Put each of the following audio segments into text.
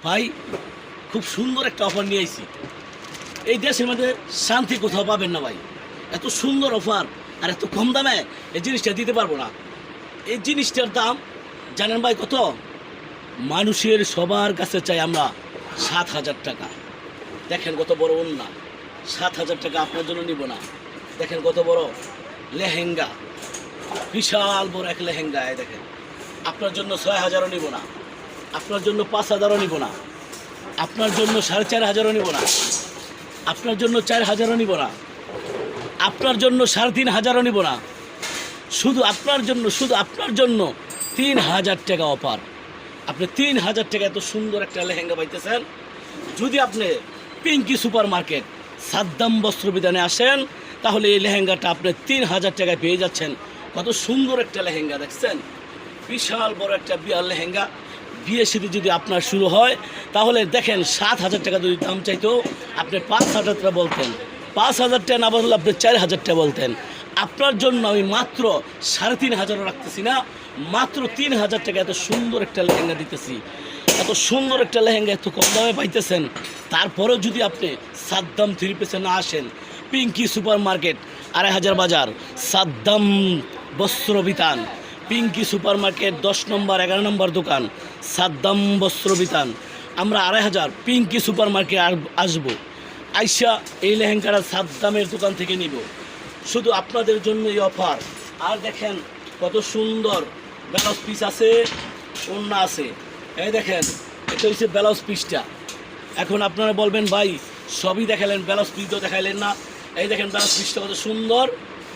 ভাই খুব সুন্দর একটা অফার নিয়ে আইছি। এই দেশের মধ্যে শান্তি কোথাও পাবেন না ভাই। এত সুন্দর অফার আর এত কম দামে এই জিনিসটা দিতে পারবো না। এই জিনিসটার দাম জানেন ভাই কত? মানুষের সবার কাছে চাই আমরা 7,000 টাকা। দেখেন কত বড় ওন্না, 7,000 টাকা আপনার জন্য নিব না। দেখেন কত বড় লেহেঙ্গা, বিশাল বড় এক লেহেঙ্গা। দেখেন আপনার জন্য 6,000ও নিব না, আপনার জন্য 5,000ও নিব না, আপনার জন্য 4,500ও নিব না, আপনার জন্য 4,000ও নিব না, আপনার জন্য 3,500ও নিব না। শুধু আপনার জন্য 3,000 টাকা অফার। আপনি 3,000 টাকা এত সুন্দর একটা লেহেঙ্গা পাইতেছেন। যদি আপনি পিঙ্কি সুপার মার্কেট সাদ্দাম বস্ত্র বিতানে আসেন তাহলে এই লেহেঙ্গাটা আপনি 3,000 টাকায় পেয়ে যাচ্ছেন। কত সুন্দর একটা লেহেঙ্গা দেখছেন, বিশাল বড় একটা বিয়ার লেহেঙ্গা। বিয়ে সাথে যদি আপনার শুরু হয় তাহলে দেখেন 7,000 টাকা যদি দাম চাইতো আপনি 5,000 টাকা বলতেন, 5,000 টাকা না বললে আপনি 4,000 টাকা বলতেন। আপনার জন্য আমি মাত্র 3,500 রাখতেছি না, মাত্র 3,000 টাকা এত সুন্দর একটা লেহেঙ্গা দিতেছি। এত সুন্দর একটা লেহেঙ্গা এত কম দামে পাইতেছেন। তারপরেও যদি আপনি সাদ্দাম 3 পিসে না আসেন, পিঙ্কি সুপার মার্কেট 2,500 বাজার, সাদ্দাম বস্ত্র বিতান, পিঙ্কি সুপার মার্কেট 10 নম্বর 11 নম্বর দোকান, সাদ্দাম বস্ত্র বিতান। আমরা 2,500 পিঙ্কি সুপার মার্কেট আসবো, আইসা এই লেহেঙ্গাটা সাদ্দামের দোকান থেকে নিব। শুধু আপনাদের জন্য এই অফার। আর দেখেন কত সুন্দর ব্লাউজ পিস আছে, ওড়না আছে। এই দেখেন এটা হচ্ছে ব্লাউজ পিসটা। এখন আপনারা বলবেন ভাই সবই দেখালেন, ব্লাউজ পিস তো দেখাইলেন না। এই দেখেন ব্লাউজ পিসটা কত সুন্দর,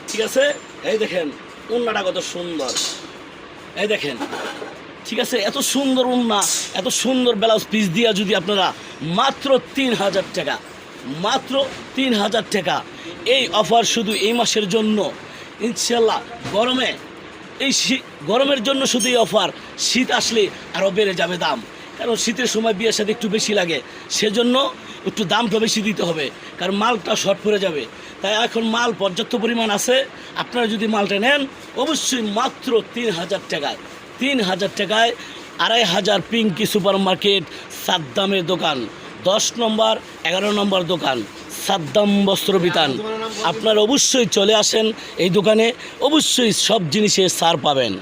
ঠিক আছে। এই দেখেন ওড়নাটা কত সুন্দর, এই দেখেন, ঠিক আছে। এত সুন্দর ওড়না, এত সুন্দর ব্লাউজ পিস দিয়া যদি আপনারা মাত্র 3,000 টাকা, মাত্র 3,000 টাকা এই অফার শুধু এই মাসের জন্য। ইনশাল্লাহ গরমের জন্য শুধু এই অফার। শীত আসলে আরও বেড়ে যাবে দাম, কারণ শীতের সময় বিয়ের সাথে একটু বেশি লাগে, সেজন্য একটু দামটা বেশি দিতে হবে, কারণ মালটা শর্ট পড়ে যাবে। তাই এখন মাল পর্যাপ্ত পরিমাণ আছে। আপনারা যদি মালটা নেন অবশ্যই মাত্র 3,000 টাকায়, 3,000 টাকায় 2,500 পিঙ্কি সুপার মার্কেট সাদ্দামের দোকান, 10 নম্বর 11 নম্বর দোকান, সাদ্দাম বস্ত্র বিতান। আপনারা অবশ্যই চলে আসেন এই দোকানে, অবশ্যই সব জিনিসের ছাড় পাবেন।